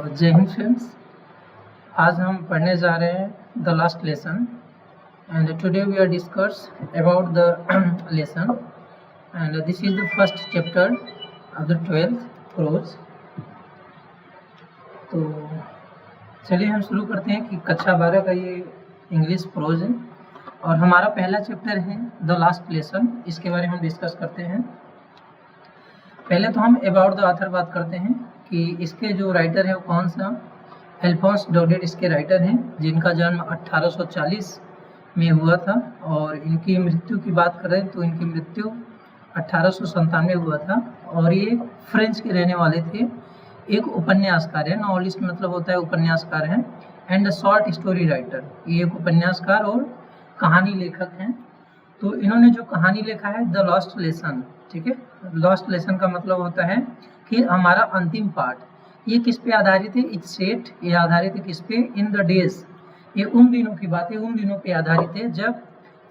जय हिंद फ्रेंड्स। आज हम पढ़ने जा रहे हैं the last lesson and today we are discuss about the lesson and this is the first chapter of the 12th prose. तो चलिए हम शुरू करते हैं कि कक्षा 12 का ये इंग्लिश प्रोज है और हमारा पहला चैप्टर है द लास्ट लेसन। इसके बारे में हम डिस्कस करते हैं। पहले तो हम अबाउट द ऑथर बात करते हैं कि इसके जो राइटर है वो कौन सा। अल्फोंस डौडेट इसके राइटर हैं, जिनका जन्म 1840 में हुआ था और इनकी मृत्यु की बात करें तो इनकी मृत्यु 1897 में हुआ था। और ये फ्रेंच के रहने वाले थे। एक उपन्यासकार है, नॉवलिस्ट मतलब होता है उपन्यासकार है, एंड शॉर्ट स्टोरी राइटर। ये एक उपन्यासकार और कहानी लेखक हैं। तो इन्होंने जो कहानी लिखा है द लास्ट लेसन, ठीक है। लास्ट लेसन का मतलब होता है कि हमारा अंतिम पाठ। ये किस पे आधारित है? इट्स सेट, ये आधारित है किस पे? In the days. ये उन दिनों की बात है, उन दिनों पे आधारित है जब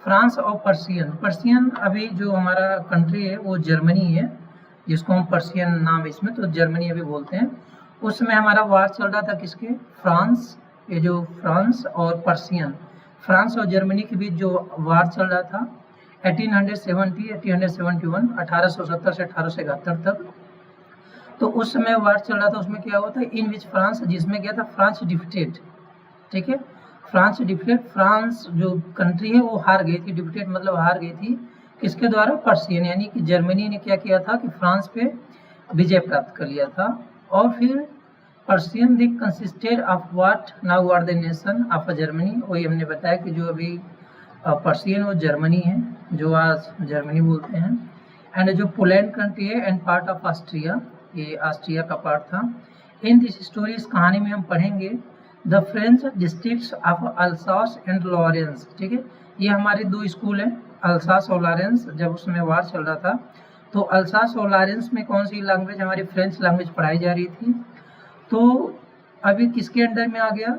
फ्रांस और पर्सियन अभी जो हमारा कंट्री है वो जर्मनी है, जिसको हम पर्सियन नाम इसमें तो जर्मनी अभी बोलते हैं। उस समय हमारा वार चल रहा था किसके? फ्रांस, ये जो फ्रांस और पर्सियन, फ्रांस और जर्मनी के बीच जो वार चल रहा था 1870 1871 1870 से 1871 तक। तो उस समय वार चल रहा था। उसमें क्या हुआ था? इन विच फ्रांस, जिसमें क्या था? फ्रांस डिफीटेड, ठीक है। फ्रांस डिफीटेड, फ्रांस जो कंट्री है वो हार गई थी। डिफीटेड मतलब हार गई थी किसके द्वारा? पर्सियन, यानी कि जर्मनी ने क्या किया था कि फ्रांस पे विजय प्राप्त कर लिया था। और फिर Prussian they consisted of what now are the nation of Germany. वही हमने बताया कि जो अभी पर्सियन वो जर्मनी है, जो आज जर्मनी बोलते हैं। एंड जो पोलैंड कंट्री है एंड पार्ट ऑफ ऑस्ट्रिया, ये ऑस्ट्रिया का पार्ट था। इन दिस स्टोरी, इस कहानी में हम पढ़ेंगे the French districts of Alsace and Lawrence, ठीक है। ये हमारे दो स्कूल हैं, अल्सास और लॉरेंस। जब उसमें वार चल रहा था तो अल्सास और लॉरेंस में कौन सी लैंग्वेज? हमारी फ्रेंच लैंग्वेज पढ़ाई जा रही थी। तो अभी किसके अंडर में आ गया?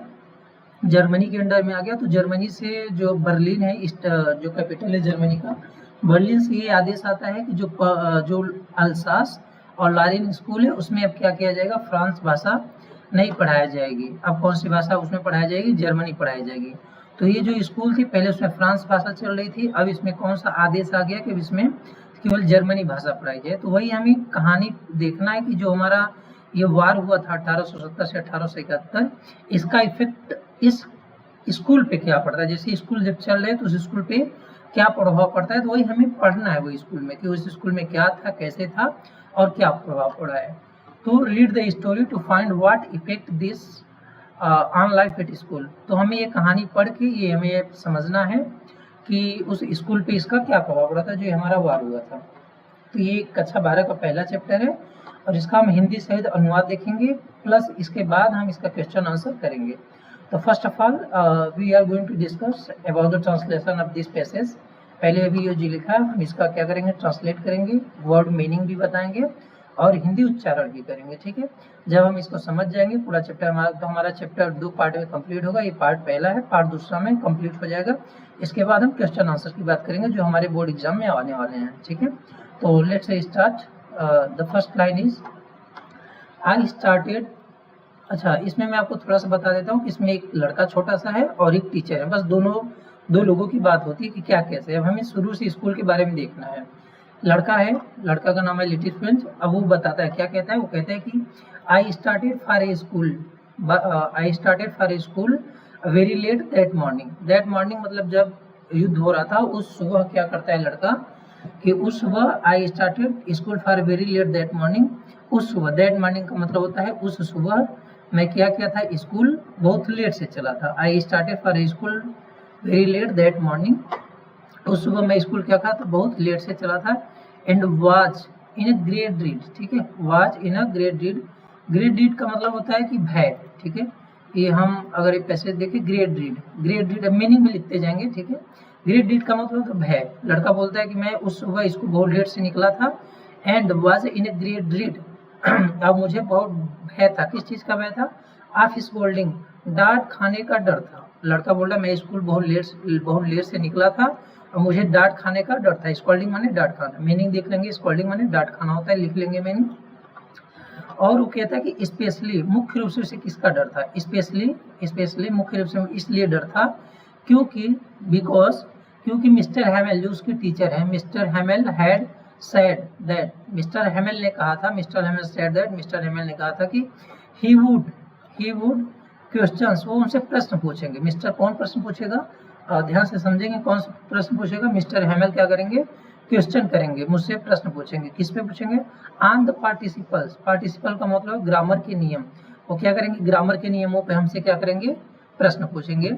जर्मनी के अंडर में आ गया। तो जर्मनी से जो बर्लिन है, जो कैपिटल है जर्मनी का, बर्लिन से ये आदेश आता है कि जो अल्सास और लॉरेन स्कूल है उसमें अब क्या किया जाएगा? फ्रांस भाषा नहीं पढ़ाया जाएगी। अब कौन सी भाषा उसमें पढ़ाई जाएगी? जर्मनी पढ़ाई जाएगी। तो ये जो स्कूल थी पहले उसमें फ्रांस भाषा चल रही थी, अब इसमें कौन सा आदेश आ गया कि इसमें केवल जर्मनी भाषा पढ़ाई जाए। तो वही हमें कहानी देखना है कि जो हमारा ये वार हुआ था 1870 से 1871, इसका इफेक्ट इस स्कूल पे क्या पड़ता है। जैसे स्कूल जब चल रहे तो उस स्कूल पे क्या प्रभाव पड़ता है, तो वही हमें पढ़ना है वो स्कूल में कि उस स्कूल में क्या था, कैसे था और क्या प्रभाव पड़ा है। तो read the story to find what effect this on life at school. तो हमें ये कहानी पढ़ के ये हमें समझना है कि उस स्कूल पे इसका क्या प्रभाव पड़ा था जो हमारा वार हुआ था। तो ये कक्षा 12 का पहला चैप्टर है और इसका हम हिंदी सहित अनुवाद देखेंगे, प्लस इसके बाद हम इसका क्वेश्चन आंसर करेंगे। तो first of all we are going to discuss about the translation of this passage. पहले अभी ये जो लिखा है हम इसका क्या करेंगे? ट्रांसलेट करेंगे, वर्ड मीनिंग भी बताएंगे और हिंदी उच्चारण भी करेंगे, ठीक है। जब हम इसको समझ जाएंगे पूरा चैप्टर हमारा चैप्टर 2 पार्ट में कंप्लीट होगा। ये पार्ट पहला है, पार्ट दूसरा में कंप्लीट हो जाएगा। इसके बाद हम क्वेश्चन आंसर की बात करेंगे जो हमारे बोर्ड एग्जाम में आने वाले हैं, ठीक है। तो let's start. The first line is I started. अच्छा, इसमें मैं आपको थोड़ा सा बता देता हूँ कि इसमें एक लड़का छोटा सा है और एक टीचर है। बस दो लोगों की बात होती है कि क्या कैसे। अब हमें शुरू से स्कूल के बारे में देखना है। लड़का है, लड़का का नाम है लिटिल फ्रेंच। अब वो बताता है, क्या कहता है? वो कहता है कि I started for a school very let that morning. That morning मतलब जब युद्ध हो रहा था उस सुबह क्या करता है लड़का कि उस सुबह I started school for very let that morning. उस सुबह, दैट मॉर्निंग का मतलब होता है उस सुबह मैं क्या किया था? स्कूल बहुत लेट से चला था। I started for school very let that morning. उस सुबह मैं स्कूल क्या कहा था? बहुत लेट से चला था। And was in a great read, ठीक है। Was in a great read. Great read का मतलब होता है कि भय, ठीक है। ये हम अगर एक पैसेज देखें, ग्रेट रीड मीनिंग भी लिखते जाएंगे, ठीक है। ग्रेट रीड का मतलब तो भय। लड़का बोलता है कि मैं उस सुबह स्कूल बहुत लेट से निकला था। And was in a great read. अब मुझे बहुत भय था। किस चीज का भय था? ऑफ स्कोल्डिंग, डांट खाने का डर था। लड़का बोल रहा मैं स्कूल बहुत लेट से निकला था और मुझे डांट खाने का डर था। स्कोल्डिंग माने डांट खाना। मीनिंग देख लेंगे, स्कोल्डिंग माने डांट खाना होता है, लिख लेंगे मीनिंग। और वो कहता है कि स्पेशली मुख्य रूप से उसे किसका डर था, स्पेशली मुख्य रूप से इसलिए डर था क्योंकि मिस्टर हैमेल जो उसके टीचर हैं, mister Hamel had said that, mister Hamel ने कहा था कि ही वुड क्वेश्चंस, वो उनसे प्रश्न पूछेंगे। मिस्टर कौन प्रश्न पूछेगा, ध्यान से समझेंगे कौन सा प्रश्न पूछेगा। मिस्टर हैमेल क्या करेंगे, क्वेश्चन करेंगे, मुझसे प्रश्न पूछेंगे। किस पे पूछेंगे, ऑन द पार्टिसिपल्स, पार्टिसिपल का मतलब ग्रामर के नियम, वो क्या करेंगे, ग्रामर के नियमों पे हमसे क्या करेंगे, प्रश्न पूछेंगे।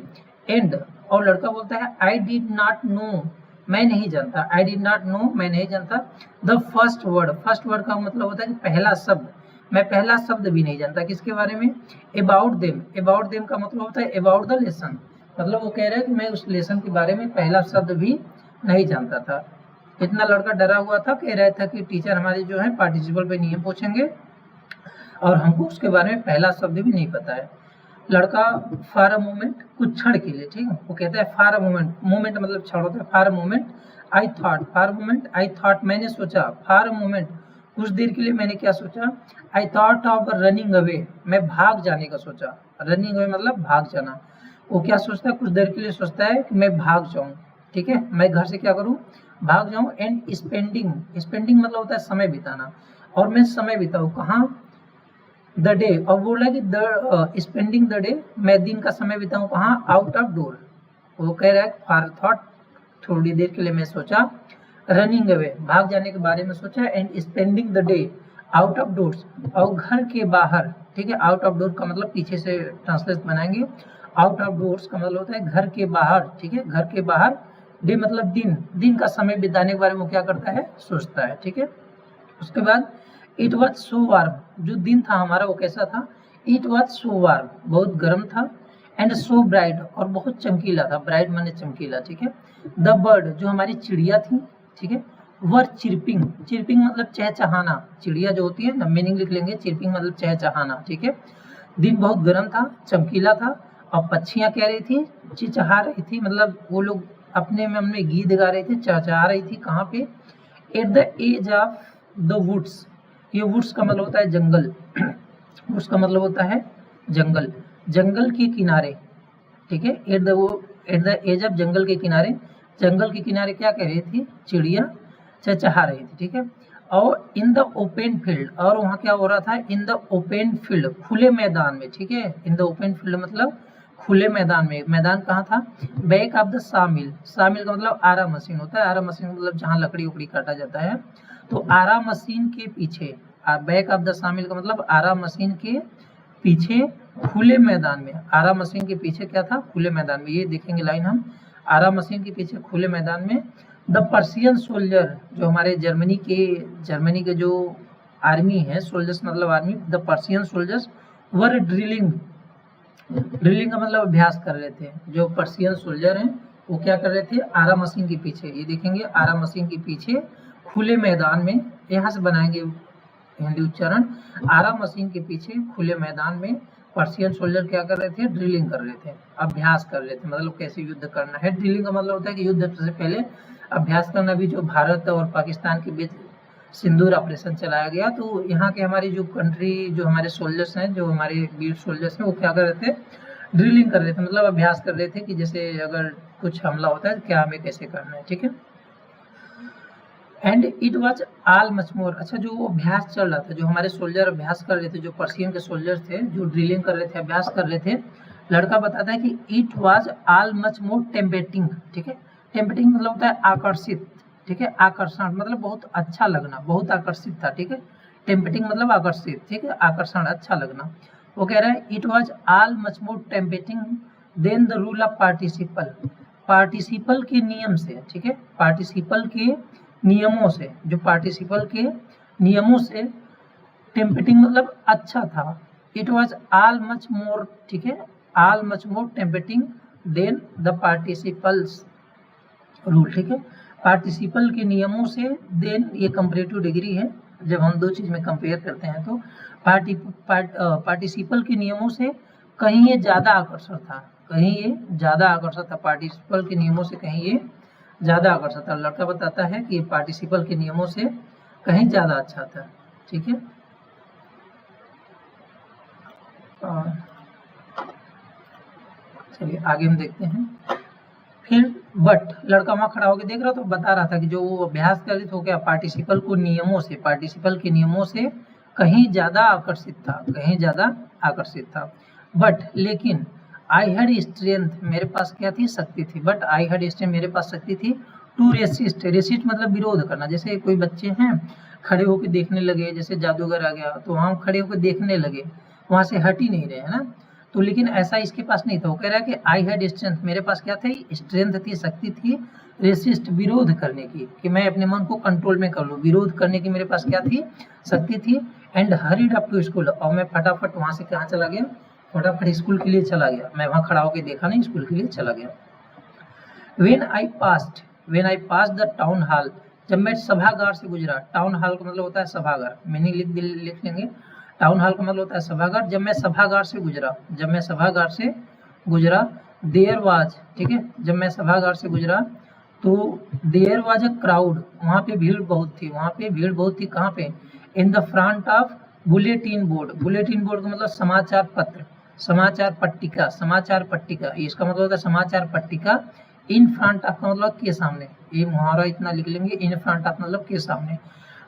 एंड, और लड़का बोलता है आई डिड नॉट नो, मैं नहीं जानता, आई डिड नॉट नो, मैं नहीं जानता। द फर्स्ट वर्ड का मतलब होता है कि पहला शब्द, मैं पहला शब्द भी नहीं जानता, किसके बारे में, अबाउट देम का मतलब होता है अबाउट द लेसन, मतलब वो कह रहे हैं कि मैं उस लेसन के बारे में पहला शब्द भी नहीं जानता था। इतना लड़का डरा हुआ था, कह रहा था कि टीचर हमारे जो है पार्टिसिपल पे नियम पूछेंगे और हमको उसके बारे में पहला शब्द भी नहीं पता है। लड़का फॉर अ मोमेंट, कुछ क्षण के लिए, ठीक है, वो कहता है फॉर अ मोमेंट, मोमेंट मतलब क्षण होता है, for a moment I thought, मैंने सोचा, फॉर अ मोमेंट कुछ देर के लिए मैंने क्या सोचा, I thought of running away, मैं भाग जाने का सोचा, रनिंग अवे मतलब भाग जाना। वो क्या सोचता है, कुछ देर के लिए सोचता है कि मैं भाग जाऊं, ठीक है, मैं घर से क्या करूं, भाग जाऊं। एंड स्पेंडिंग मतलब होता है समय बिताना, और मैं समय बिताऊं कहाँ, द डे, और बोला कि द स्पेंडिंग द डे, मैं दिन का समय बिताऊं कहाँ, आउट ऑफ डोर। वो कह रहा है फॉर थॉट, थोड़ी देर के लिए मैं सोचा, रनिंग अवे भाग जाने के बारे में सोचा, and spending the day out of doors, और घर के बाहर, ठीक है, आउट ऑफ डोर का मतलब पीछे से ट्रांसलेट बनाएंगे, आउट ऑफ डोर्स का मतलब होता है घर के बाहर, ठीक है, घर के बाहर, डे मतलब दिन का समय बिताने के बारे में वो क्या करता है, सोचता है, ठीक है। उसके बाद इट वॉज सो वार्म, जो दिन था हमारा वो कैसा था, इट वॉज सो वार्म, बहुत गर्म था, एंड सो ब्राइट, और बहुत चमकीला था, ब्राइट माने चमकीला, ठीक है। द बर्ड, जो हमारी चिड़िया थी, ठीक है, वर चिरपिंग मतलब चहचहाना, चिड़िया जो होती है ना, मीनिंग लिख लेंगे, चिरपिंग मतलब चहचहाना, ठीक है। दिन बहुत गर्म था, चमकीला था, और पक्षियां कह रही थी, चिचहा रही थी, मतलब वो लोग अपने मन में गीत गा रही थी, चहचहा रही थी, कहाँ पे, at the edge of the woods, ये वुड्स का मतलब होता है जंगल, वुड्स का मतलब होता है जंगल, जंगल के किनारे, ठीक है, एट द एज ऑफ, जंगल के किनारे, जंगल के किनारे क्या कह रही थी, चिड़िया चहचहा रही थी, ठीक है। और इन द ओपन फील्ड, और वहाँ क्या हो रहा था, इन द ओपन फील्ड, खुले मैदान में, ठीक है, इन द ओपन फील्ड मतलब खुले मैदान में, मैदान कहाँ था, बैक ऑफ द सामिल का मतलब आरा मशीन होता है, आरा मशीन मतलब जहाँ लकड़ी उकड़ी काटा जाता है, तो आरा मशीन के पीछे, बैक ऑफ द सामिल का मतलब आरा मशीन के पीछे खुले मैदान में, आरा मशीन के पीछे क्या था, खुले मैदान में, ये देखेंगे लाइन हम, आरा मशीन के पीछे खुले मैदान में, द पर्शियन सोल्जर, जो हमारे जर्मनी के जो आर्मी है, सोल्जर्स मतलब army, the Persian soldiers were drilling का मतलब अभ्यास कर रहे थे, जो पर्शियन सोल्जर हैं वो क्या कर रहे थे, आरा मशीन के पीछे, ये देखेंगे आरा मशीन के पीछे खुले मैदान में, यहाँ से बनाएंगे हिंदी उच्चारण, आरा मशीन के पीछे खुले मैदान में पर्शियन सोल्जर क्या कर रहे थे, ड्रिलिंग कर रहे थे, अभ्यास कर रहे थे, मतलब कैसे युद्ध करना है। ड्रिलिंग का मतलब होता है कि युद्ध से पहले अभ्यास करना, भी जो भारत और पाकिस्तान के बीच सिंदूर ऑपरेशन चलाया गया, तो यहाँ के हमारी जो कंट्री, जो हमारे सोल्जर्स हैं, जो हमारे वीर सोल्जर्स हैं, वो क्या कर रहे थे, ड्रिलिंग कर रहे थे, मतलब अभ्यास कर रहे थे कि जैसे अगर कुछ हमला होता है तो क्या हमें कैसे करना है, ठीक है। And it was all much मोर, अच्छा जो अभ्यास चल रहा था, जो हमारे सोल्जर अभ्यास कर रहे थे, जो पर्शियन के सोल्जर थे जो ड्रिलिंग कर रहे थे, अभ्यास कर रहे थे, लड़का बताता है कि it was all much more tempting, ठीक है, टेम्पेटिंग मतलब होता है आकर्षित, ठीक है, आकर्षण मतलब बहुत अच्छा लगना, बहुत आकर्षित था, ठीक है, टेम्पेटिंग मतलब आकर्षित, ठीक है, आकर्षण, अच्छा लगना। वो कह रहा है it was all much more tempting than the rule of participle, participle के नियम से, ठीक है, पार्टिसिपल के नियमों से, जो पार्टिसिपल के नियमों से टेम्पेटिंग मतलब अच्छा था, it was all much more, ठीक है, all much more tempting than the participles rule, ठीक है, पार्टिसिपल के नियमों से, देन ये कंपैरेटिव डिग्री है, जब हम दो चीज में कंपेयर करते हैं तो पार्टिसिपल के नियमों से कहीं ये ज्यादा आकर्षण था, कहीं ये ज्यादा आकर्षण था, पार्टिसिपल के नियमों से कहीं ये ज्यादा आकर्षण था। लड़का बताता है कि पार्टिसिपल के नियमों से कहीं ज्यादा अच्छा था, ठीक है। चलिए आगे हम देखते हैं। फिर बट लड़का वहां खड़ा होकर देख रहा तो बता रहा था कि जो वो अभ्यास कर रही थी वो क्या पार्टिसिपल के नियमों से कहीं ज्यादा आकर्षित था। बट लेकिन आई हैड स्ट्रेंथ, मेरे पास क्या थी, शक्ति थी। बट आई हैड स्ट्रेंथ, मेरे पास शक्ति थी टू रेसिस्ट मतलब विरोध करना। जैसे कोई बच्चे हैं खड़े होकर देखने लगे, जैसे जादूगर आ गया तो वहां खड़े होकर देखने लगे, वहां से हट ही नहीं रहे, है ना। तो लेकिन ऐसा इसके पास नहीं था। वो कह रहा है कि आई हैड स्ट्रेंथ, मेरे पास क्या थी, स्ट्रेंथ थी, शक्ति थी, रेसिस्ट विरोध करने की, कि मैं अपने मन को कंट्रोल में कर लूं, विरोध करने की मेरे पास क्या थी, शक्ति थी। And hurried up to school, और मैं फटाफट वहां से कहाँ चला गया, फटाफट स्कूल के लिए चला गया। मैं वहां खड़ा होकर देखा नहीं, स्कूल के लिए चला गया। When I passed the town hall, जब मैं सभागार से गुजरा, टाउन हॉल का मतलब होता है सभागार, मीनिंग लिख लेंगे। टाउन हॉल का मतलब होता है सभागार। जब मैं सभागार से गुजरा देयर वाज, ठीक है, जब मैं सभागार से गुजरा तो देयर वाज अ क्राउड, वहाँ पे भीड़ बहुत थी, कहाँ पे, in the front of bulletin board का मतलब समाचार पत्र, समाचार पट्टिका, इसका मतलब होता है समाचार पट्टिका। इन फ्रंट ऑफ का मतलब के सामने, ये मुहावरा इतना लिख लेंगे, इन फ्रंट ऑफ मतलब के सामने,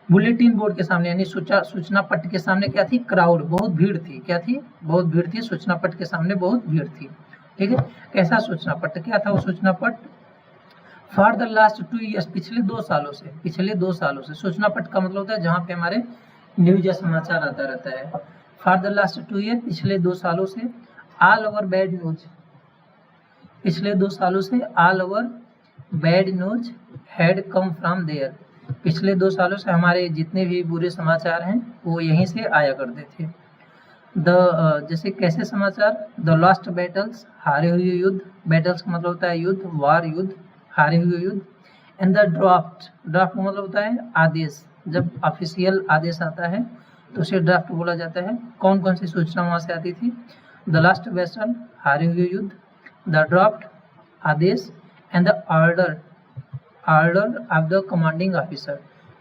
बुलेटिन बोर्ड के सामने यानी सूचना पट्ट के सामने क्या थी, क्राउड, बहुत भीड़ थी, क्या थी, बहुत भीड़ थी, सूचना पट्ट के सामने बहुत भीड़ थी, ठीक है। कैसा सूचना पट्ट, क्या था वो सूचना पट्ट, फॉर द लास्ट 2 ईयर्स, पिछले 2 सालों से, सूचना पट्ट का मतलब होता है जहाँ पे हमारे न्यूज या समाचार आता रहता है। फॉर द लास्ट 2 ईयर, पिछले 2 सालों से, ऑल ओवर बैड न्यूज, पिछले 2 सालों से all over bad news had come from there, पिछले 2 सालों से हमारे जितने भी बुरे समाचार हैं वो यहीं से आया करते थे। जैसे कैसे समाचार, द लास्ट बैटल्स, हारे हुए युद्ध, बैटल्स का मतलब होता है युद्ध, वार युद्ध, हारे हुए युद्ध। एंड द ड्राफ्ट का मतलब होता है आदेश, जब ऑफिशियल आदेश आता है तो उसे ड्राफ्ट बोला जाता है। कौन कौन सी सूचना वहां से आती थी, द लास्ट बैटल, हारे हुए युद्ध, द ड्राफ्ट आदेश, and the order of the commanding officer,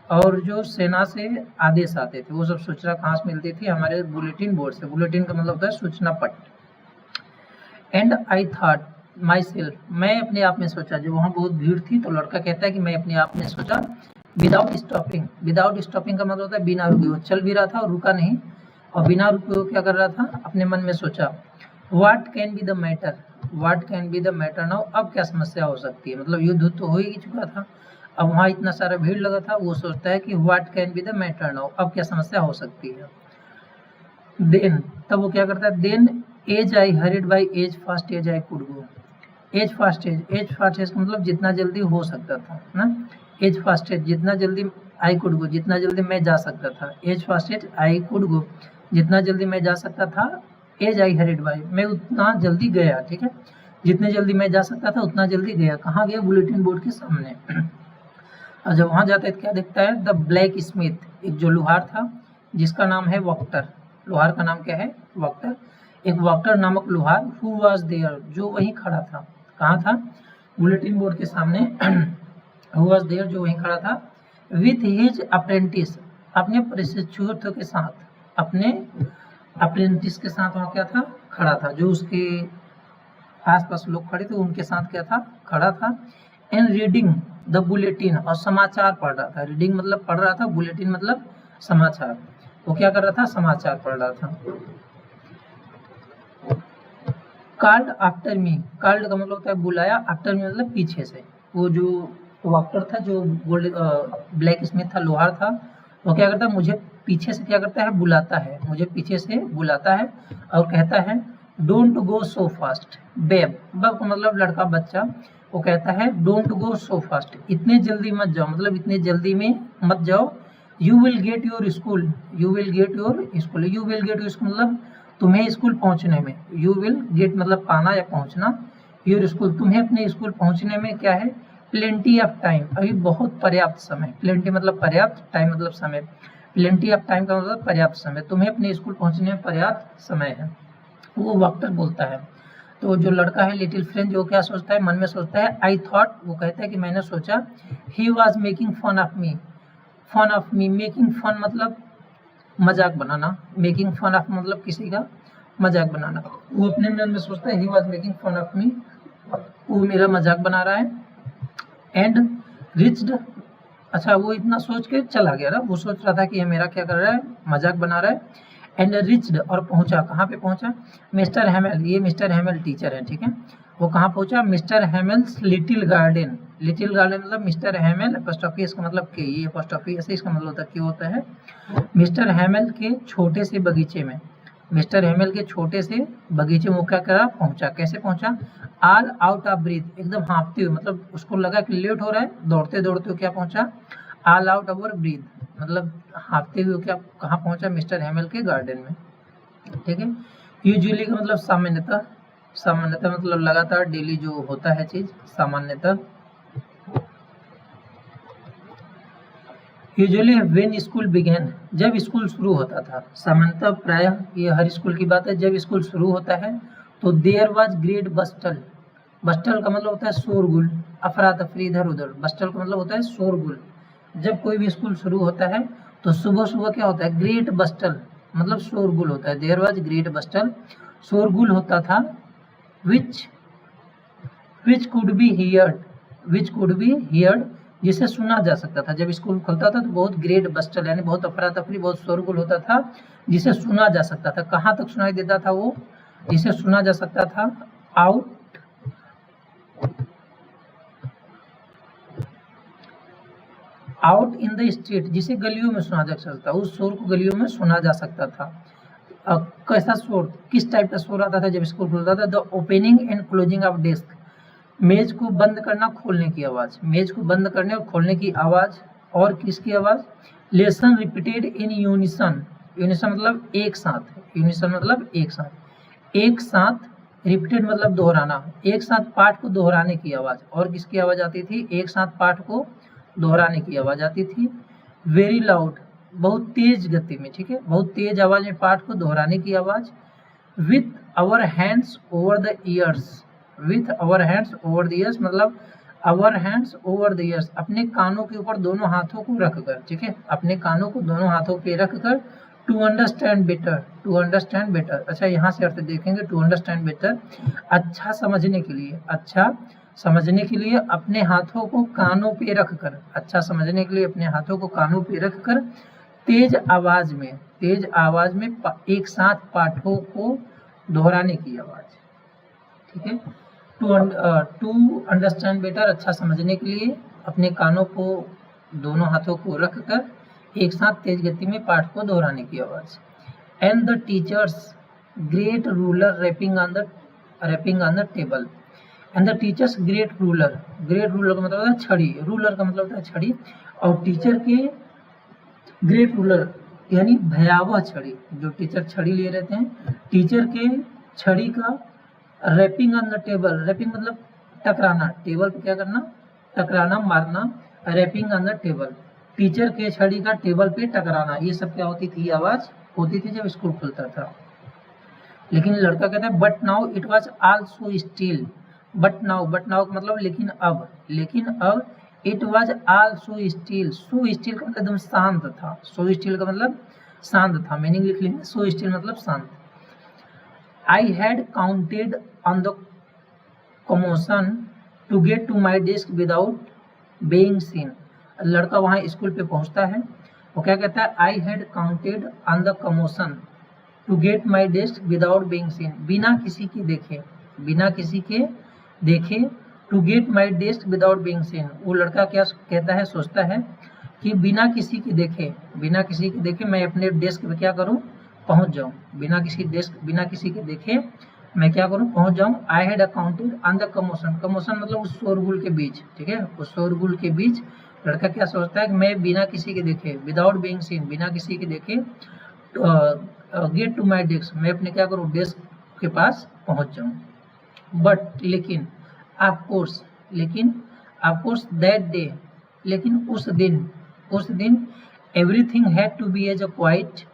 और जो सेना से आदेश आते थे वो सब सूचना कहाँ से मिलती थी, हमारे बुलेटिन बोर्ड से। बुलेटिन का मतलब होता है सूचना पट्ट। And I thought my self, मैं अपने आप में सोचा, जब वहाँ बहुत भीड़ थी तो लड़का कहता है कि मैं अपने आप में सोचा, विदाउट स्टॉपिंग का मतलब होता है बिना रुके, वो चल भी रहा था और रुका नहीं, और बिना रुके वो क्या कर रहा था, अपने मन में सोचा, what can be the matter now, अब क्या समस्या हो सकती है, मतलब युद्ध तो हो ही चुका था, अब वहाँ इतना सारा भीड़ लगा था, वो सोचता है कि what can be the matter now, अब क्या समस्या हो सकती है। देन तब वो क्या करता है, then as I hurried by as fast as I could go, as fast as का मतलब जितना जल्दी हो सकता था ना, एज फास्ट एज जितना जल्दी, आई कुड गो जितना जल्दी मैं जा सकता था, as fast as I could go जितना जल्दी मैं जा सकता था, एज आई हरिड बाई मैं उतना जल्दी गया, ठीक है, जितने जल्दी मैं जा सकता था उतना जल्दी गया। कहाँ गया, बुलेटिन बोर्ड के सामने। और जब वहाँ जाता है तो क्या देखता है, द ब्लैक स्मिथ, एक जो लोहार था जिसका नाम है वॉक्टर, लोहार का नाम क्या है, वॉक्टर, एक वॉक्टर नामक लोहार, हु वाज देयर, जो वहीं खड़ा था, कहाँ था, बुलेटिन बोर्ड के सामने, हु वाज देयर, जो वहीं खड़ा था, विथ हिज अप्रेंटिस, अपने प्रशिक्षुओं के साथ, अपने अप्रेंटिस के साथ वहाँ क्या था, खड़ा था, जो उसके आसपास लोग खड़े थे उनके साथ क्या था, खड़ा था। एंड रीडिंग द बुलेटिन, और समाचार पढ़ रहा था, रीडिंग मतलब पढ़ रहा था, बुलेटिन मतलब समाचार, वो क्या कर रहा था, समाचार पढ़ रहा था। कॉल्ड आफ्टर मी, कॉल्ड का मतलब होता है बुलाया, आफ्टर मी मतलब पीछे से, वो जो वॉक्टर था, जो गोल्ड ब्लैक स्मिथ था, लोहार था, वो क्या करता है, मुझे पीछे से क्या करता है, बुलाता है, मुझे पीछे से बुलाता है और कहता है, don't go so fast, babe का मतलब लड़का, बच्चा, वो कहता है डोंट गो सो फास्ट, इतने जल्दी मत जाओ, मतलब इतने जल्दी में मत जाओ, you will get your school मतलब तुम्हें स्कूल पहुंचने में, यू विल गेट मतलब पाना या पहुंचना, योर स्कूल तुम्हें अपने स्कूल पहुंचने में क्या है, प्लेंटी ऑफ टाइम, अभी बहुत पर्याप्त समय, प्लेंटी मतलब पर्याप्त, टाइम मतलब समय, प्लेंटी ऑफ टाइम का मतलब पर्याप्त समय, तुम्हें अपने स्कूल पहुंचने में पर्याप्त समय है, वो वॉक्टर बोलता है। तो जो लड़का है लिटिल फ्रेंड, जो क्या सोचता है, मन में सोचता है, आई थॉट, वो कहता है कि मैंने सोचा, he was making fun of me, making fun मतलब मजाक बनाना, मेकिंग फन ऑफ मतलब किसी का मजाक बनाना। वो अपने मन में सोचता है he was making fun of me, वो मेरा मजाक बना रहा है। एंड रिच्ड, अच्छा वो इतना सोच के चला गया ना, वो सोच रहा था कि ये मेरा क्या कर रहा है, मजाक बना रहा है। एंड रिच्ड, और पहुंचा, कहाँ पे पहुंचा, मिस्टर हेमल, ये मिस्टर हेमल टीचर है, ठीक है, वो कहाँ पहुंचा, mister Hamel's little garden. Little garden मतलब मिस्टर हेमल अपोस्ट्रोफी, इसका मतलब के, ये अपोस्ट्रोफी ऐसे इसका मतलब होता है कि होता है मिस्टर हेमल के छोटे से बगीचे में, मिस्टर हेमल के छोटे से बगीचे में क्या करा, पहुंचा। कैसे पहुंचा, ऑल आउट ऑफ ब्रीथ, एकदम हाँफते हुए, मतलब उसको लगा कि लेट हो रहा है, दौड़ते दौड़ते क्या पहुंचा, ऑल आउट ऑफ ब्रीथ, मतलब हाँफते हुए क्या, कहाँ पहुंचा, मिस्टर हेमल के गार्डन में, ठीक है। यूजुअली का मतलब सामान्यतः, सामान्यतः मतलब लगातार, डेली जो होता है चीज, सामान्यतः। यूजुअली व्हेन स्कूल बिगेन, जब स्कूल शुरू होता था, सामान्यतः प्रायः ये हर स्कूल की बात है, जब स्कूल शुरू होता है तो देयर वाज ग्रेट बस्टल, बस्टल का मतलब होता है शोरगुल, अफरा तफरी, इधर उधर, बस्टल का मतलब होता है शोरगुल। जब कोई भी स्कूल शुरू होता है तो सुबह सुबह क्या होता है, ग्रेट बस्टल मतलब शोरगुल होता है, देयर वाज ग्रेट बस्टल, शोरगुल होता था, which could be heard, जिसे सुना जा सकता था। जब स्कूल खुलता था तो बहुत ग्रेट बस्टल यानी बहुत अफरा तफरी, बहुत शोरगुल होता था, जिसे सुना जा सकता था। कहाँ तक सुनाई देता था वो, जिसे सुना जा सकता था, आउट इन द स्ट्रीट, जिसे गलियों में सुना जा सकता, उस शोर को गलियों में सुना जा सकता था। कैसा शोर, किस टाइप का शोर आता था जब स्कूल खुलता था, the opening and closing of desk, मेज को बंद करना खोलने की आवाज, मेज को बंद करने और खोलने की आवाज, और किसकी आवाज, lesson repeated in unison, unison मतलब एक साथ, यूनिसन मतलब एक साथ, एक साथ, रिपीटेड मतलब दोहराना, एक साथ पाठ को दोहराने की आवाज, और किसकी आवाज आती थी, एक साथ पाठ को दोहराने की आवाज आती थी। वेरी लाउड, बहुत तेज गति में, ठीक है, बहुत तेज आवाज में पाठ को दोहराने की आवाज। With our hands over the ears, with our hands over the ears मतलब our hands over the ears, अपने कानों के ऊपर दोनों हाथों को रखकर, ठीक है, अपने कानों को दोनों हाथों पे रखकर, to understand better, to understand better, अच्छा यहाँ से अर्थ देखेंगे, टू अंडरस्टैंड बेटर, अच्छा समझने के लिए, अच्छा समझने के लिए अपने हाथों को कानों पे रखकर, अच्छा समझने के लिए अपने हाथों को कानों पे रखकर, तेज आवाज में, तेज आवाज में एक साथ पाठों को दोहराने की आवाज, ठीक है। टू अंडरस्टैंड बेटर, अच्छा समझने के लिए अपने कानों को दोनों हाथों को रखकर एक साथ तेज गति में पाठ को दोहराने की आवाज। And the teacher's great ruler rapping on the table, and the teacher's great ruler, great ruler का मतलब होता है छड़ी, रूलर का मतलब होता है छड़ी, और टीचर के ग्रेट रूलर यानी भयावह छड़ी, जो टीचर छड़ी लिए रहते हैं, टीचर के छड़ी का rapping on the table, rapping मतलब टकराना, टेबल पे क्या करना, टकराना, मारना, rapping on the table, teacher के छड़ी का टेबल पे टकराना, ये सब क्या होती थी, आवाज होती थी जब स्कूल खुलता था। लेकिन लड़का कहता है but now it was also still, but now का मतलब लेकिन अब it was also still, so still का मतलब एकदम शांत था, सो स्टिल का मतलब शांत था, मीनिंग लिख लेंगे, सो स्टिल मतलब शांत। I had counted on the commotion to get to my desk without being seen, लड़का वहां स्कूल पे पहुंचता है, वो क्या कहता है, I had counted on the commotion to get my desk without being seen, बिना किसी के देखे, बिना किसी के देखे, to get my desk without being seen, वो लड़का क्या कहता है, सोचता है कि बिना किसी के देखे मैं अपने डेस्क पे क्या करूं, पहुंच जाऊं, बिना किसी के देखे मैं क्या करूं, पहुंच जाऊं। I had accounted on the commotion, commotion मतलब उस शोरगुल के बीच, ठीक है, उस शोरगुल के बीच लड़का क्या सोचता है कि मैं बिना किसी के देखे, विदाउट बीइंग सीन, बिना किसी के देखे, गेट टू माई डेस्क, मैं अपने क्या करूं, डेस्क के पास पहुंच जाऊं। बट लेकिन, ऑफ कोर्स दैट डे, लेकिन उस दिन everything had to be as a quiet,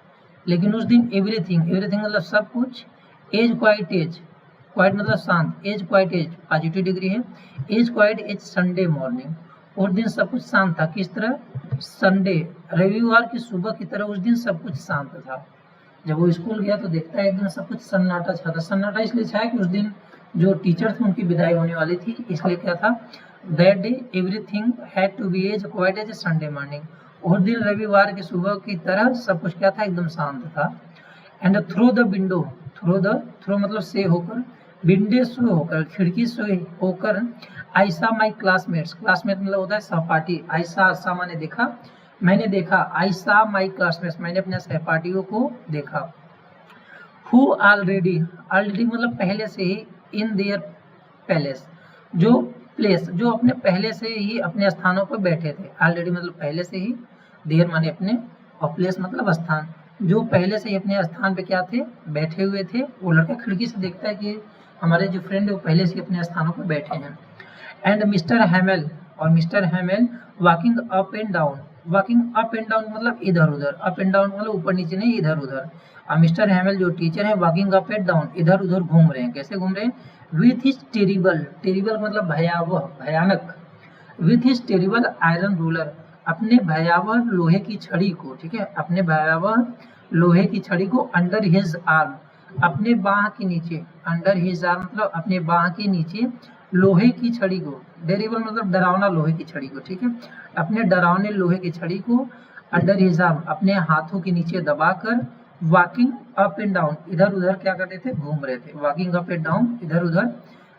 लेकिन उस दिन एवरीथिंग मतलब सब कुछ, एज क्वाइट मतलब शांत, as quiet as positive degree है, as quiet as Sunday morning, उस दिन सब कुछ शांत था, किस तरह, संडे रविवार की सुबह की तरह उस दिन सब कुछ शांत था, जब वो स्कूल गया तो देखता है एकदम सब कुछ सन्नाटा छा था। सन्नाटा इसलिए छाया कि उस दिन जो टीचर थे उनकी विदाई होने वाली थी, इसलिए क्या था, that day everything had to be as quiet as Sunday morning. उस दिन रविवार की सुबह की तरह सब कुछ क्या था, एकदम शांत था। And through the window, through मतलब से होकर, विंडो से होकर, खिड़की से होकर, आई सा माई क्लासमेट्स, क्लासमेट मतलब होता है सहपाठी, आई सा मैंने देखा, मैंने देखा, आई सा माई क्लासमेट्स मैंने अपने सहपाठियों को देखा। हु ऑलरेडी, ऑलरेडी मतलब पहले से ही, इन देयर पैलेस, जो प्लेस जो अपने पहले से ही अपने स्थानों पर बैठे थे। ऑलरेडी मतलब पहले से ही, देयर माने अपने, और प्लेस मतलब स्थान, जो पहले से ही अपने स्थान पे क्या थे, बैठे हुए थे। वो लड़का खिड़की से देखता है कि हमारे जो फ्रेंड है वो पहले से अपने स्थानों पर बैठे हैं। एंड मिस्टर हैमेल, और mister Hamel walking up and down, walking up and down मतलब इधर उधर, अप एंड डाउन मतलब ऊपर नीचे नहीं, इधर उधर। और मिस्टर हैमेल जो टीचर है वॉकिंग अप एंड डाउन, इधर उधर घूम रहे हैं। कैसे घूम रहे हैं, विथ हिज टेरिबल, टेरिबल मतलब भयावह, भयानक, with his terrible iron ruler, अपने भयावह लोहे की छड़ी को, ठीक है, अपने भयावह लोहे की छड़ी को, अंडर हिज आर्म, अपने बाह के नीचे, अंडर हिज आर्म मतलब अपने बाह के नीचे, लोहे की छड़ी को, टेरिबल मतलब डरावना लोहे की छड़ी को, ठीक है, अपने डरावने लोहे की छड़ी को, अंडर हिज आर्म अपने हाथों के नीचे दबाकर, वॉकिंग अप एंड डाउन इधर उधर क्या करते थे, घूम रहे थे। वॉकिंग अप एंड डाउन इधर उधर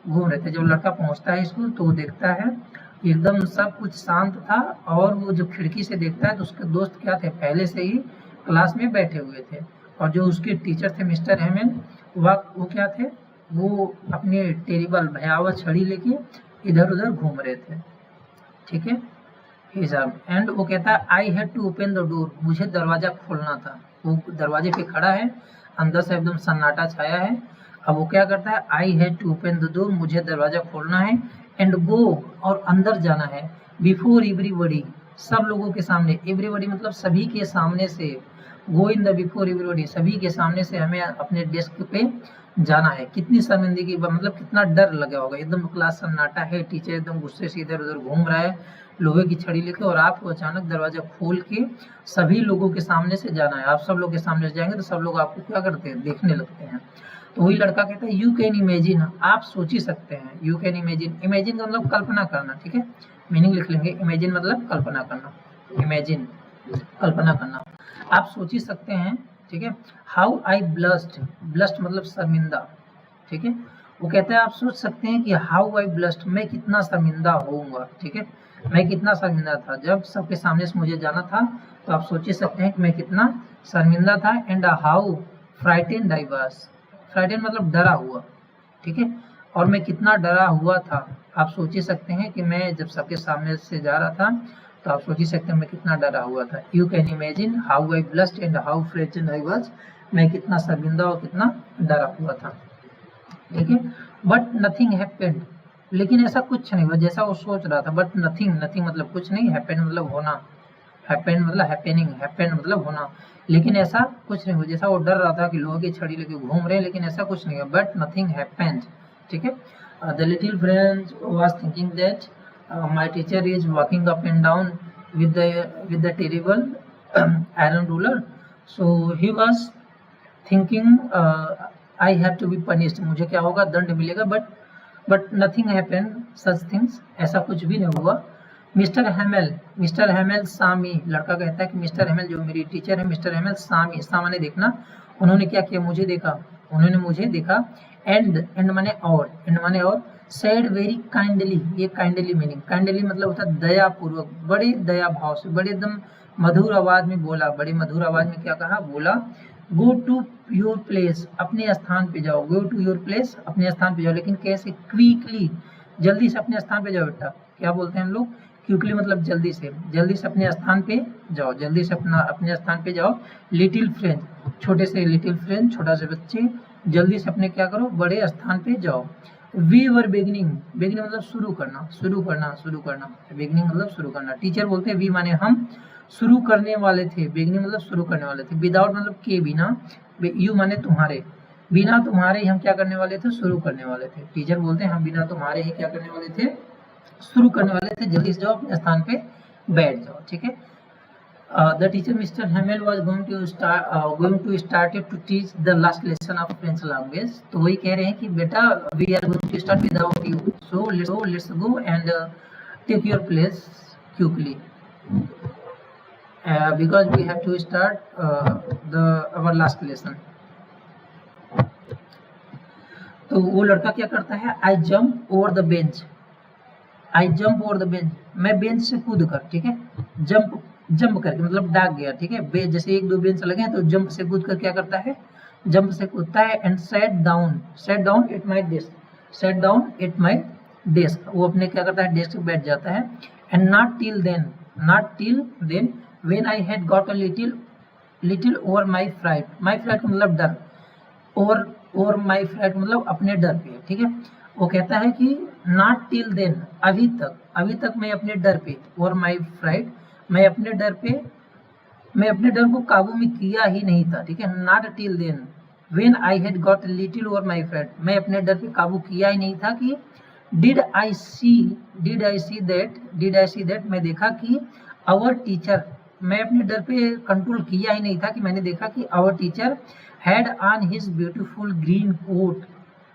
घूम रहे थे। जब लड़का पहुंचता है स्कूल तो वो देखता है एकदम सब कुछ शांत था, और वो जब खिड़की से देखता है तो उसके दोस्त क्या थे, पहले से ही क्लास में बैठे हुए थे। और जो उसके टीचर थे मिस्टर हेमन, वो क्या थे, वो अपने टेरिबल भयावह छड़ी लेके इधर उधर घूम रहे थे, ठीक है। एंड वो कहता है I had to open the door, मुझे दरवाजा खोलना था। वो दरवाजे पे खड़ा है, अंदर से एकदम सन्नाटा छाया है। अब वो क्या करता है, I had to open the door, मुझे दरवाजा खोलना है, एंड गो और अंदर जाना है, बिफोर एवरीबॉडी सब लोगों के सामने, एवरीबॉडी मतलब सभी के सामने से, गो इन द बिफोर एवरीबॉडी सभी के सामने से हमें अपने डेस्क पे जाना है। कितनी शर्मिंदगी, मतलब कितना डर लगा होगा, एकदम क्लास सन्नाटा है, टीचर एकदम गुस्से से इधर उधर घूम रहा है लोहे की छड़ी लेके, और आपको अचानक दरवाजा खोल के सभी लोगों के सामने से जाना है। आप सब लोग के सामने से जाएंगे तो सब लोग आपको क्या करते हैं, देखने लगते हैं। तो वही लड़का कहता है यू कैन इमेजिन, आप सोच ही सकते हैं, यू कैन इमेजिन, इमेजिन का मतलब कल्पना करना, ठीक है, मीनिंग लिख लेंगे, इमेजिन मतलब कल्पना करना, इमेजिन कल्पना करना, आप सोच ही सकते हैं, ठीक है। हाउ आई ब्लस्ट, ब्लस्ट मतलब शर्मिंदा, ठीक है। वो कहता है आप सोच सकते हैं कि हाउ आई ब्लस्ट, मैं कितना शर्मिंदा होऊंगा, ठीक है, मैं कितना शर्मिंदा था जब सबके सामने से मुझे जाना था। तो आप सोच ही सकते हैं कि मैं कितना शर्मिंदा था। And how frightened I was, frightened मतलब डरा हुआ, ठीक है, और मैं कितना डरा हुआ था। आप सोच ही सकते हैं कि मैं जब सबके सामने से जा रहा था, तो आप सोच ही सकते हैं मैं कितना डरा हुआ था। You can imagine how I blast and how frightened I was, मैं कितना शर्मिंदा और कितना डरा हुआ था, ठीक है। बट नथिंग हैपेंड, लेकिन ऐसा कुछ नहीं हुआ जैसा वो सोच रहा था। बट नथिंग, नथिंग मतलब कुछ नहीं, हैपेंड मतलब होना, हैपेंड मतलब हैपेनिंग, हैपेंड मतलब होना, लेकिन ऐसा कुछ नहीं हुआ जैसा वो डर रहा था कि लोहे की छड़ी लेके घूम रहे हैं, लेकिन ऐसा कुछ नहीं है। बट नथिंग हैपेंड, ठीक है। The little friend was thinking that my teacher is walking up and down with the terrible iron ruler, so he was thinking I have to be punished, मुझे क्या होगा, दंड मिलेगा। But nothing happened such things, ऐसा कुछ भी नहीं हुआ। मिस्टर हेमेल सामी, लड़का कहता है कि मिस्टर हेमेल जो मेरी टीचर है, मिस्टर हेमेल सामी, सामाने देखना, उन्होंने क्या किया, मुझे देखा, उन्होंने मुझे देखा। एंड माने और, एंड माने और, सेड वेरी काइंडली, ये काइंडली मीनिंग, काइंडली मतलब होता है दया पूर्वक, बड़े दया भाव से, बड़े एकदम मधुर आवाज में बोला, बड़े मधुर आवाज में क्या कहा, बोला, गो टू योर प्लेस, अपने स्थान पे जाओ, गो टू योर प्लेस, अपने स्थान पे जाओ। लेकिन कैसे, क्विकली, जल्दी से अपने स्थान पे जाओ बेटा, क्या बोलते हैं हम लोग, क्विकली मतलब जल्दी से अपने स्थान पे जाओ, जल्दी से अपने स्थान पे जाओ। लिटिल फ्रेंड, छोटे से लिटिल फ्रेंड, छोटा से बच्चे, जल्दी से अपने क्या करो, बड़े स्थान पे जाओ। वी वर बिगनिंग, बिगनिंग मतलब शुरू करना, शुरू करना, शुरू करना, बिगनिंग मतलब शुरू करना। टीचर बोलते हैं वी माने हम, शुरू करने वाले थे, बिगनिंग मतलब शुरू करने वाले थे। विदाउट मतलब के बिना, यू माने तुम्हारे, बिना तुम्हारे ही हम क्या करने वाले थे, शुरू करने वाले थे। टीचर बोलते हैं हम बिना तुम्हारे ही क्या करने वाले थे, शुरू करने वाले थे, जल्दी से जाओ अपने स्थान पे बैठ जाओ, ठीक है। The teacher Mr. Hamel was going to start to teach the last lesson of French language. तो वही कह रहे हैं कि बेटा we are going to start without you. So let's go and take your place quickly. Because we have to start our last lesson. तो वो लड़का क्या करता है, I jump over the bench, I jump over the bench, मैं bench से कूद कर, ठीक है, जंप करके मतलब डाक गया, ठीक है, जैसे एक दो बेंच लगे हैं तो जंप से कूद कर क्या करता है, जंप से कूदता है, and set down at my desk, set down at my desk, वो अपने क्या करता है, डेस्क पे बैठ जाता है, and not till then when I had got a little over my fright मतलब डर, और माई फ्राइट मतलब अपने डर पे, ठीक है, वो कहता है कि नॉट टिल देन, अभी तक मैं अपने डर पे, और माई फ्राइट मैं अपने डर को काबू में किया ही नहीं था, ठीक है, not till then when I had got little over my fright, मैं अपने डर पे काबू किया ही नहीं था कि डिड आई सी दैट मैं देखा कि आवर टीचर, मैं अपने डर पे कंट्रोल किया ही नहीं था कि मैंने देखा कि our teacher had on his beautiful green coat,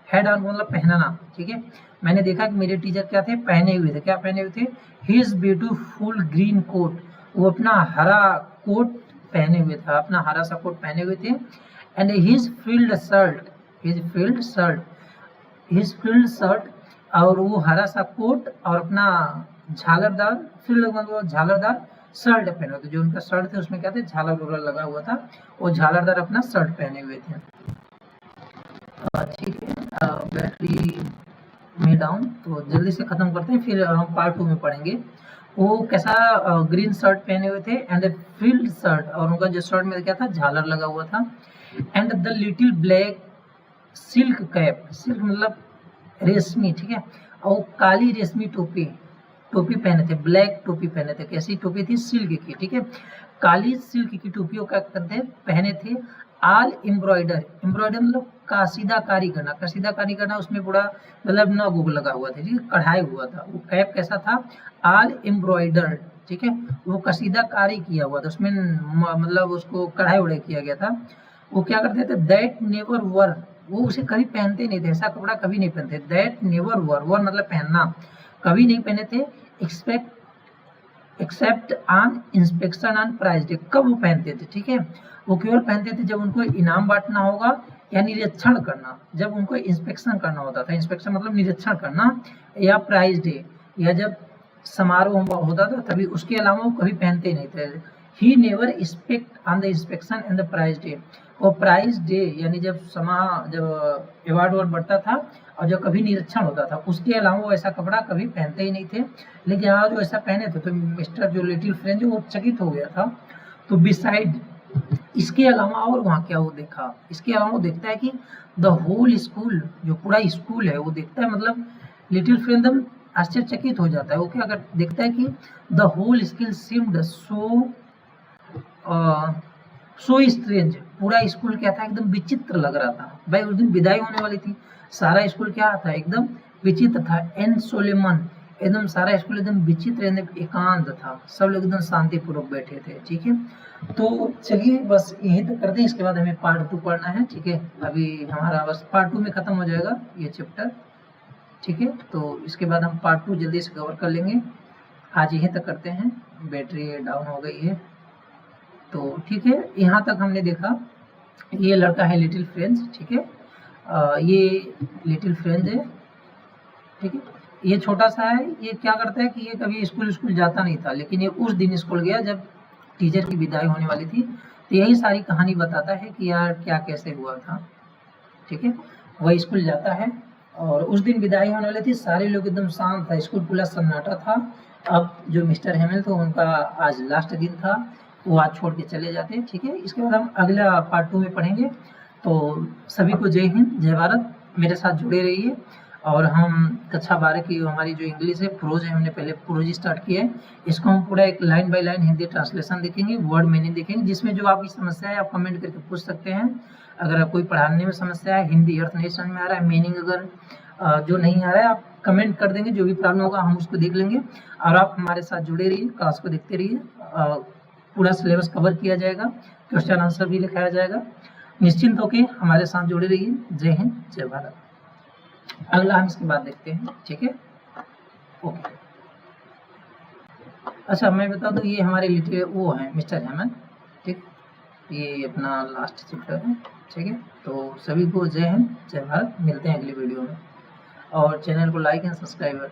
had on मतलब पहनना, ठीक है, मैंने देखा कि मेरे टीचर क्या थे, पहने हुए थे, क्या पहने हुए थे, हिज ब्यूटीफुल ग्रीन कोट, वो अपना हरा कोट पहने हुए था, अपना हरा सा कोट पहने हुए थे, एंड हिज फील्ड शर्ट और वो हरा सा कोट और अपना झालरदार, फील्ड मतलब झालरदार शर्ट पहने हुए थे, जो उनका शर्ट थे उसमें क्या थे, झालर उलर लगा हुआ था, वो झालरदार अपना शर्ट पहने हुए थे, ठीक है, बैटरी में डाउन, तो जल्दी से खत्म करते हैं, फिर हम पार्ट 2 में पढ़ेंगे। वो कैसा ग्रीन शर्ट पहने हुए थे, एंड फील्ड शर्ट, और उनका जो शर्ट में क्या था, झालर लगा हुआ था, and the little black silk cap, silk मतलब रेशमी, ठीक है, और काली रेशमी टोपी पहने थे, ब्लैक टोपी पहने थे, कैसी टोपी थी, सिल्क की, ठीक है, काली सिल्क की टोपियों का करते पहने थे, आल एम्ब्रॉयडर मतलब कसीदाकारी करना, उसमें पूरा मतलब न गुग लगा हुआ था, ठीक है, कढ़ाई हुआ था, वो कैप कैसा था, आल एम्ब्रॉयडर, ठीक है, वो कसीदाकारी किया हुआ था, उसमें मतलब उसको कढ़ाई उड़ाई किया गया था, वो क्या करते थे, दैट नेवर वर, वो उसे कभी पहनते नहीं थे, ऐसा कपड़ा कभी नहीं पहनते, दैट नेवर वर मतलब पहनना, कभी नहीं पहने थे, except on inspection on prize day, कब वो पहनते थे, ठीक है, वो केवल पहनते थे जब उनको इनाम बांटना होगा या निरीक्षण करना, जब उनको इंस्पेक्शन करना होता था, इंस्पेक्शन मतलब निरीक्षण करना, या प्राइज डे, या जब समारोह होता था तभी, उसके अलावा वो कभी पहनते नहीं थे, he never except on the inspection and the prize day, और प्राइज डे यानी जब अवार्ड बढ़ता था और जब कभी निरीक्षण होता था, उसके अलावा वो ऐसा कपड़ा कभी पहनते ही नहीं थे, लेकिन यहाँ जो ऐसा पहने थे तो मिस्टर जो लिटिल फ्रेंच वो चकित हो गया था, तो बिसाइड, इसके अलावा और वहाँ क्या वो देखा, इसके अलावा वो देखता है कि द होल स्कूल, जो पूरा स्कूल है वो देखता है, मतलब लिटिल फ्रेंच एकदम आश्चर्यचकित हो जाता है, वो क्या देखता है कि the whole school seemed so strange, पूरा स्कूल क्या था, एकदम विचित्र लग रहा था, भाई उस दिन विदाई होने वाली थी, सारा स्कूल क्या था, एकदम विचित्र था, एन सोलेमन, एकदम सारा स्कूल एकदम विचित्र, एकदम एकांत था, सब लोग एकदम शांतिपूर्वक बैठे थे, ठीक है, तो चलिए बस यही तक करते हैं, इसके बाद हमें पार्ट 2 पढ़ना है, ठीक है, अभी हमारा बस पार्ट 2 में खत्म हो जाएगा ये चैप्टर, ठीक है, तो इसके बाद हम पार्ट 2 जल्दी से कवर कर लेंगे, आज यहीं तक करते हैं, बैटरी डाउन हो गई है, तो ठीक है, यहाँ तक हमने देखा, ये लड़का है लिटिल फ्रेंच, ठीक है, ये लिटिल फ्रेंच है, ठीक है, ये छोटा सा है, ये क्या करता है कि ये कभी स्कूल जाता नहीं था, लेकिन ये उस दिन स्कूल गया जब टीचर की विदाई होने वाली थी, तो यही सारी कहानी बताता है कि यार क्या कैसे हुआ था, ठीक है, वह स्कूल जाता है और उस दिन विदाई होने वाली थी, सारे लोग एकदम शांत था, स्कूल पूरा सन्नाटा था, अब जो मिस्टर हेमल थे उनका आज लास्ट दिन था, वो आज छोड़ के चले जाते हैं, ठीक है, इसके बाद हम अगला पार्ट 2 में पढ़ेंगे, तो सभी को जय हिंद जय भारत, मेरे साथ जुड़े रहिए, और हम कक्षा 12 की हमारी जो इंग्लिश है प्रोज है, हमने पहले प्रोज स्टार्ट किया है, इसको हम पूरा एक line by line Hindi translation देखेंगे, वर्ड मीनिंग देखेंगे, जिसमें जो आपकी समस्या है आप कमेंट करके पूछ सकते हैं, अगर कोई पढ़ाने में समस्या है, हिंदी अर्थ नहीं समझ में आ रहा है, मीनिंग अगर जो नहीं आ रहा है आप कमेंट कर देंगे, जो भी प्रॉब्लम होगा हम उसको देख लेंगे, और आप हमारे साथ जुड़े रहिए, क्लास को देखते रहिए, पूरा सिलेबस कवर किया जाएगा, क्वेश्चन आंसर भी लिखाया जाएगा। निश्चिंत होकर हमारे साथ जुड़े रहिए। जय हिंद, जय भारत। अगला हम इसके बाद देखते हैं, ठीक है, ओके। अच्छा, मैं बता दूं, ये हमारे लिटरे वो हैं मिस्टर हेमंत, ठीक, ये अपना लास्ट चैप्टर है, ठीक है। तो सभी को जय हिंद, जय भारत। मिलते हैं अगली वीडियो में, और चैनल को लाइक एंड सब्सक्राइब